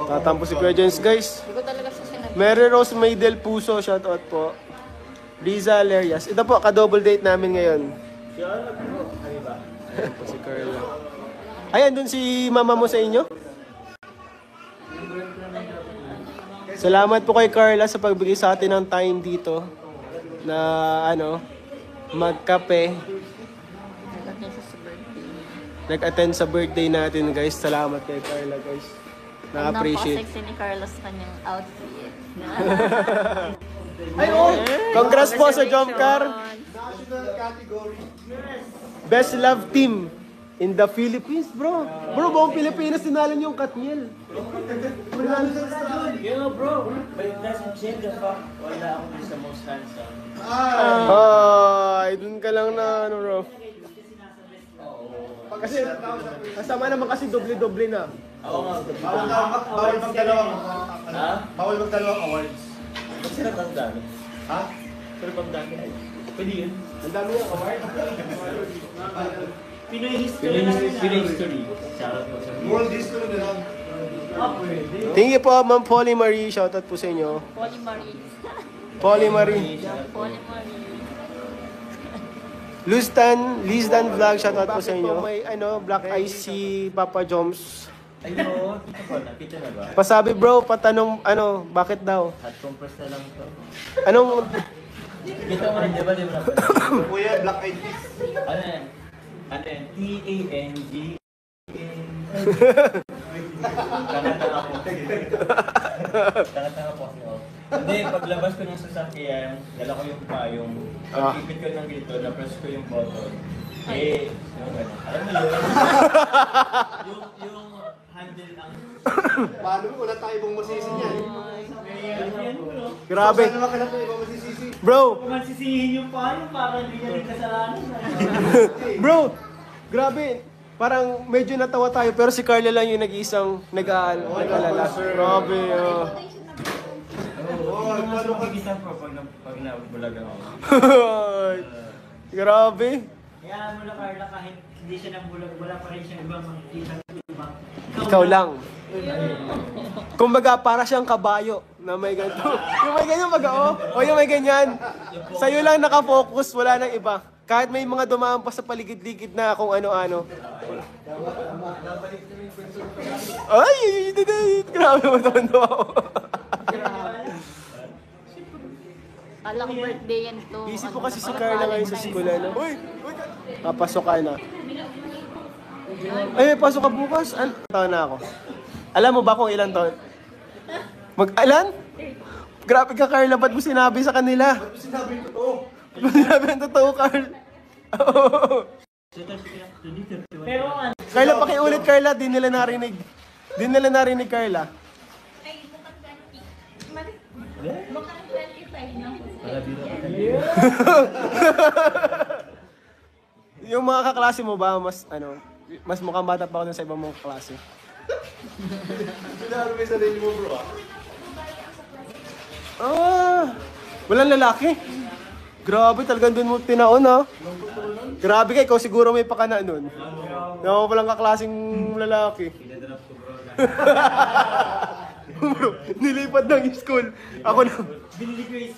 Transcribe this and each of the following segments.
Tatampo si Kuya Jens, guys. Hindi ko talaga siya sinabi. Mary Rose Maydel Puso, shoutout po. Liza Lerias. Ito po, ka-double date namin ngayon. Ayan po si Carla. Ayan, dun si mama mo sa inyo. Salamat po kay Carla sa pagbigay sa atin ng time dito na magkape. Nag-attend sa birthday natin, guys. Salamat kay Carla, guys. Na-appreciate. Napaka-sexy ni Carlos kanyang outfit. Ay, oh! Congrats po sa Jomcar. National category. Best Love Team in the Philippines, bro. Bro, buong Pilipinas sinalin yung Katniel. Yo, bro, but it doesn't change the fact wala ako din sa most handsome. Ay, dun ka lang na, bro. Kasi, kasama naman kasi doble-doble na. Oo nga. Bawal magdalawang Ha? Bawal magdalawang awards. Ba't sarap ang dami? Ha? Sarap ang dami. Pwede yun. Ang dami yung award. Pinoy history. Pinoy history. Shoutout po sa World history na lang. pwede. Thank you po, Ma'am Polly Marie. Shoutout po sa inyo. Polly Marie. Polly Marie. Polly Marie. Lizdan Vlog. Shoutout po sa inyo. May Black Eyes si Papa Joms. Ayun, kita na ba? Pasabi bro, patanong, bakit daw? Hot compress na lang to. Anong, Kita mo rin, di ba? Kuya, Black Eyed Peas. Ano yan? Ano yan? T-A-N-G. Tanga-tanga po. Tanga-tanga po ako. Hindi, paglabas ko ng sasakyan, dala ko yung payong. Pagpipit ko ng dito, na-press ko yung button. Alam mo yun? yung handle ang... Paano mo? Wala tayo ibang masisi niyan. grabe. Saan naman ka na ibang masisisi? Bro, Kung magsisihin yung payong, parang hindi niya rin kasalanan. bro, grabe. Parang medyo natawa tayo, pero si Carla lang yung nag-iisang nag-alala. Grabe, Ano ka kita po pag nabulagan ako? Grabe. Kaya mo na Carla, kahit hindi siya nabulag, wala pa rin siyang ibang makikita ng iba. Ikaw lang. Kumbaga, para siyang kabayo na may ganito. Yung may ganyan o yung may ganyan. Sa'yo lang nakafocus, wala nang iba. Kahit may mga dumaan pa sa paligid-ligid na kung ano-ano. Ay, grabe mo ito ako. Kala ko birthday yan to. Busy po kasi si Carla ngayon sa school, Uy! Papasok ka na. Ay, may pasok ka bukas. Taon na ako. Alam mo ba kung ilang taon? Mag-alan? Grabe ka, Carla. Ba't mo sinabi sa kanila? Ba't mo sinabi yung totoo? Ba't mo sinabi ang totoo, Carl? Pero Carla, pakiulit, Carla. Di nila narinig. Di nila narinig, Carla. Yung mga kaklase mo ba, mas mukhang bata pa ako dun sa ibang mga klase? Sinabi mo yung sarili mo, bro. Walang lalaki. Grabe, talagang dun mo tinaon, ha? Grabe ka, ikaw siguro may pakana nun. Naku, walang kaklaseng lalaki. Bro, nilipat ng school. Ako na. binili ko yung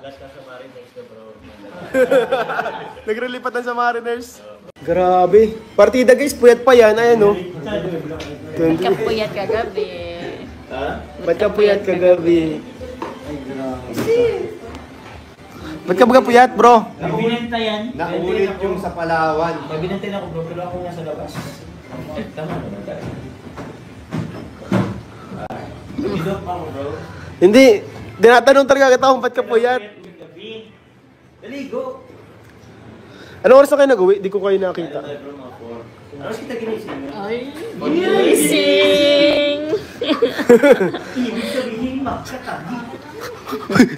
last ka sa Mariners ka, bro. Nagrelipatan sa Mariners. Grabe. Partida guys, puyat pa yan. Ayan o. Ba't ka puyat kagabi? Ba't ka puyat kagabi? Ba't ka baga puyat, bro? Binenta yan. Naulit yung sa Palawan. Binenta na ako, bro, pero ako nasa labas. Tama naman tayo. Bidok ako, bro. Hindi. Dinatanong talaga kita kung ba't ka puyat. Dali, go! Anong oras na kayo nag-uwi? Di ko kayo nakita. Alas kita ginising. Ay, gising! Ibig sabihin, magkatabi.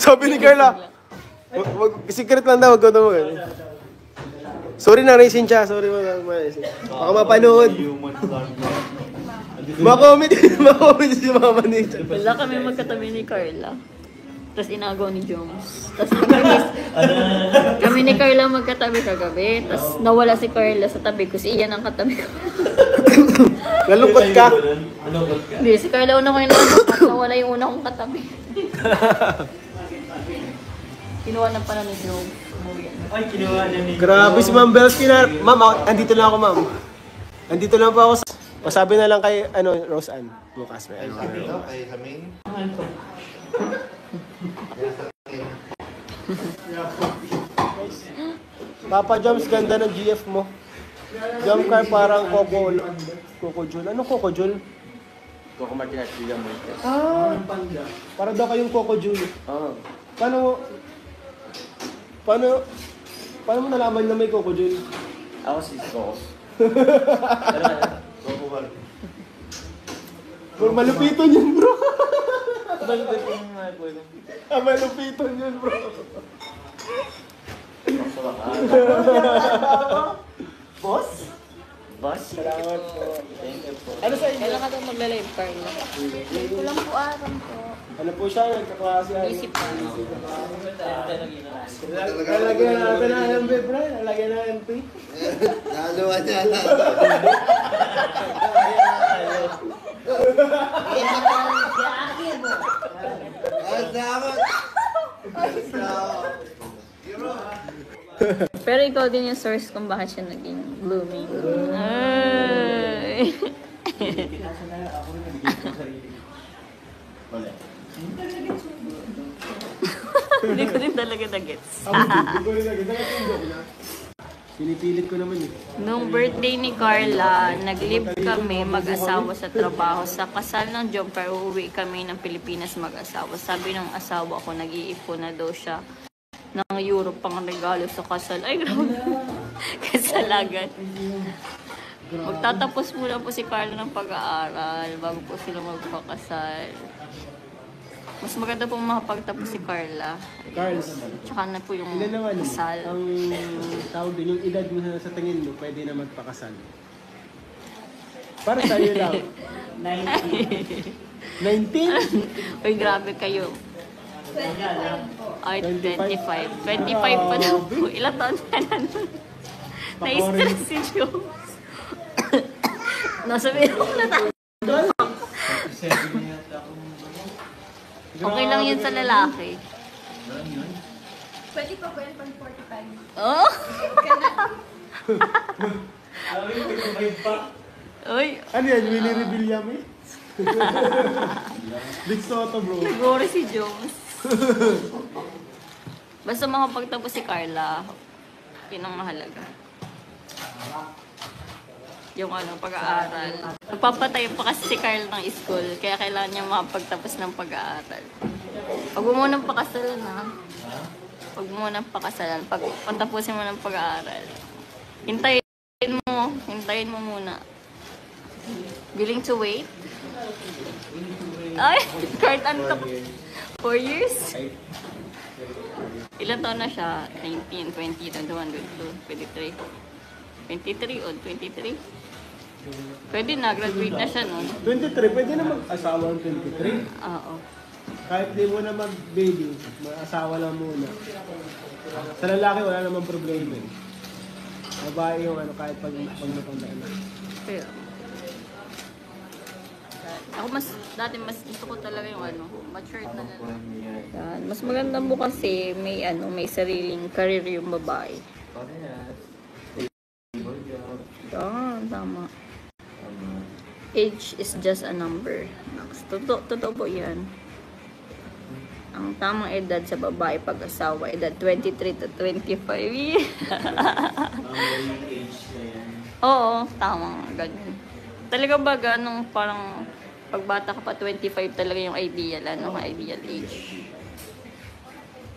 Sabi ni Carla. Secret lang daw, wag ko daw. Sorry na, racing siya. Sorry mo. Baka mapanood. Makomment si Mama Nita. Wala kami magkatabi ni Carla. Tapos inagaw ni Jones. Tapos kami ni Carla magkatabi kagabi. Tapos nawala si Carla sa tabi ko. Si Ian ang katabi ko. Nalungkot ka? Nalungkot ka? Hindi, si Carla una ko yung nalungkot. Nawala yung una kong katabi. Kinuha na pala ni Joe. Ay, kinuha na ni... Grabe si Ma'am Belsky na. Ma'am, andito lang ako, ma'am. Andito lang po ako. Pasabi na lang kay, Rose Ann. Bukas. May ano. Ito, kay Samin. Papa Joms, ganda ng GF mo. Jump car parang Coco Jul. Ano Coco Jul? Coco Martinez, Liga Moises. Ah, para daw kayong Coco Jul. Oo. Paano mo nalaman na may Coco Jul? Ako si Coco. Coco Bar. Bro, malupiton yun, bro. Balbet yung mga kuya. Malupiton yun, bro. Boss? Boss? Salamat po. Thank you po. Ano sa inyo? Kailan ka daw magla-live, Carla? Kulang po aram po. Ano po siya? Nagkaklase. Isip pa. Lalagyan natin na MB, bro. Lalagyan na MP. Nalawa niya na. Pero ikaw din yung source kung bakit siya naging blooming. Ay. Wala. Hindi ko din talaga na-gets. Pinipilit ko naman eh. Nung birthday ni Carla, nag-live kami mag-asawa sa trabaho. Sa kasal ng Jomper, uuwi kami ng Pilipinas mag-asawa. Sabi ng asawa ko, nag-iipon na daw siya ng Europe pang regalo sa kasal. Ay, grabe. Kasalagan. Magtatapos muna po si Carla ng pag-aaral bago po sila magpakasal. Mas maganda pong makapagtapos si Carla. Carls, Tsaka na po yung ilan naman kasal. ang tawag din, yung edad mo sa tingin mo, pwede na magpakasal. Para sa'yo lang. 19? Uy, grabe kayo. Ay, 25. 25 pa daw po. Ilang taon ka na nun? Na-stress si Joe. Nasabi ako na tayo. Okay lang yun sa lalaki. Pwede pa ba yun pang 45? Oh? Uy, Ano yan? Willie Rebillame? Big Soto, bro. siguro si Jones. Basta makapagtapos si Carla, yun ang mahalaga. Yung pag-aaral. Nagpapatay pa kasi si Carl ng school, kaya kailangan niya makapagtapos ng pag-aaral. Huwag mo munang pakasalan, ha? Huwag mo munang pakasalan. Pag patapusin mo ng pag-aaral. Hintayin mo muna. Willing to wait? Ay, Kurt, ano ka? 4 years? Ilan taon na siya? 19, 20, 21, 22, 23. 23 o 23? Pwede na, graduate na siya nun. 23, pwede na mag-asawa ang 23. Oo. Kahit di mo na mag-baby, mag-asawa lang muna. Sa lalaki, wala namang problema eh. Babae yung kahit pag matandaan na. Pero, ako dati mas gusto ko talaga yung matured na lalaki. Yan. Mas maganda mo kasi may sariling career yung babae. Yan, tama. Age is just a number. Totoo po yan. Ang tamang edad sa babae pag-asawa, edad 23 to 25. Oo, tama. Ganyan. Talaga ba parang pagbata ka pa 25 talaga yung ideal, ideal age.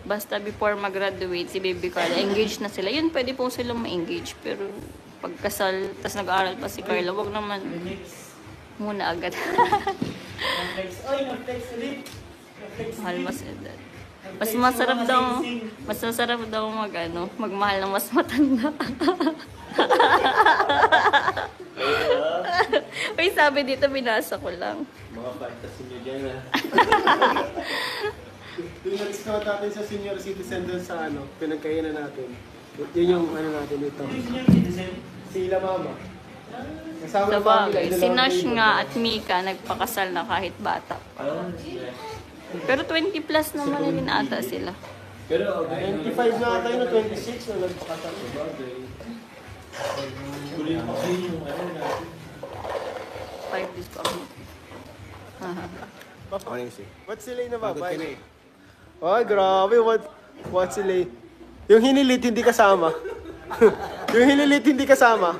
Basta before mag-graduate, si baby Carla, engaged na sila. Yun, pwede po silang ma-engage. Pero pagkasal, tas nag-aaral pa si Carla, wag naman muna agad. Mahal mas edad. Mas masarap daw magmahal ng mas matanda. Uy, sabi dito, binasa ko lang. Mga fantasy nyo dyan, ha? Yung na-discount natin sa senior citizen doon sa pinagkainan natin. Yun yung natin ito. Senior citizen? Sila mama. Kasama Sa ng family, bagay, idol si lang Nash kayo. nga at Mika nagpakasal na kahit bata. Pero 20 plus naman na rin ata sila. Pero, 25 na tayo, no? 26 na nagpakasal. tuloy pa kasi yung ano natin. 5 days pa ako. What's sila na ba? Bye. Ay, grabe. What's sila? Yung hinilit hindi kasama. Yung hinilit hindi kasama.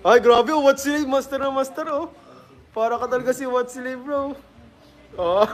Ay, grabe. What's sila? Master na master, oh. Para ka talaga si What's sila, bro. Oh.